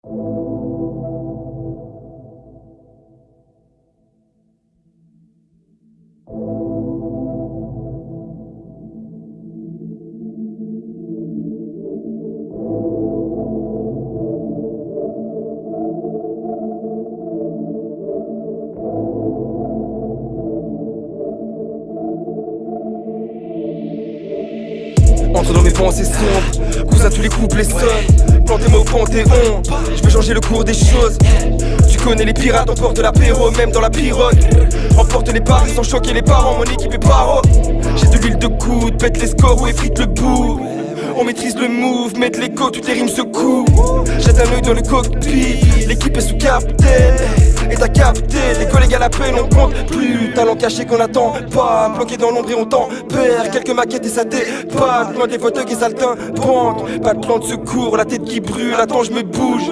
Entre dans mes pensées sombres, cousin tous les couplets sonnent. Plantez-moi au panthéon, je vais changer le cours des choses. Tu connais les pirates, emporte l'apéro, même dans la pirogue. Emporte les paris sans choquer les parents, mon équipe est paro. J'ai de l'huile de coude, pète les scores ou effrite le bout. On maîtrise le move, mettre l'écho, toutes les rimes secouent. Jette un œil dans le cockpit, l'équipe est sous capitaine. Et t'as capté, les collègues à l'appel on compte plus. Talent caché qu'on attend pas, bloqué dans l'ombre et on tempère. Quelques maquettes et ça dépasse, loin des fauteuils et saltimbanques. Pas de plan de secours, la tête qui brûle, attends je me bouge.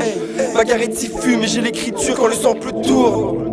Ma garette s'y fume et j'ai l'écriture quand le sample tourne.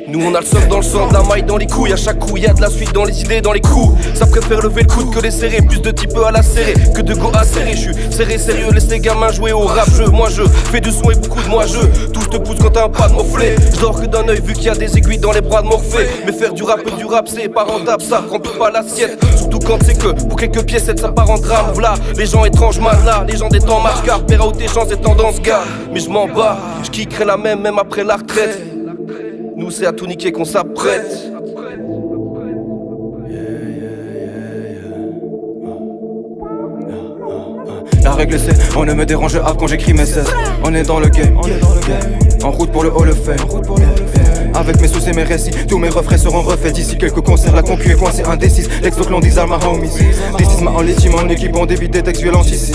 Nous on a le seum dans le sang, de la maille dans les couilles. À chaque coup y'a de la suite dans les idées, dans les coups. Ça préfère lever le coude que les serrer. Plus de types à la serrer que de go à serrer. J'suis serré sérieux, laisse les gamins jouer au rap jeu. Moi je fais du son et beaucoup de moi je. Tout je te pousse quand t'as un pas de morflé. J'dors que d'un œil vu qu'il y a des aiguilles dans les bras de Morphée. Mais faire du rap et du rap c'est pas rentable, ça remplit pas l'assiette. Surtout quand c'est que pour quelques pièces ça part en drame. V'là les gens étranges mal là, les gens des temps marche car paiera où tes chances et tendance gars. Mais je m'en bats, j'kickerai la même après la retraite. Nous c'est à tout niquer qu'on s'apprête. La règle c'est, on ne me dérange pas quand j'écris mes 16. On est dans le game, en route pour le Hall of Fame. Avec mes sous et mes récits, tous mes refrains seront refaits. D'ici quelques concerts, la concu est coincée indécise. L'ex-Oakland, these are my homies. This is my only team, en équipe, on débite des textes violents ici.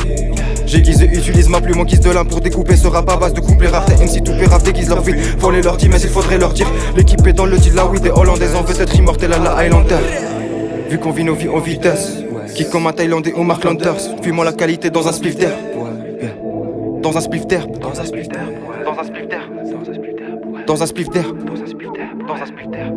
J'aiguise et utilise ma plume en guise de lame pour découper ce rap à base de couplets rares. Tes MC tout pérave déguise leur vie, voler leur dit mais il faudrait leur dire. L'équipe est dans le deal, là oui des hollandaises en veut être immortelle à la Highlander. Vu qu'on vit nos vies en vitesse, qui comme un Thaïlandais ou Mark Landers. Fuis-moi la qualité dans un spliff d'air. Dans un spliff d'air. Dans un spliff d'air. Dans un spliff d'air. Dans un spliff d'air. Dans un spliff d'air. Dans un spliff d'air.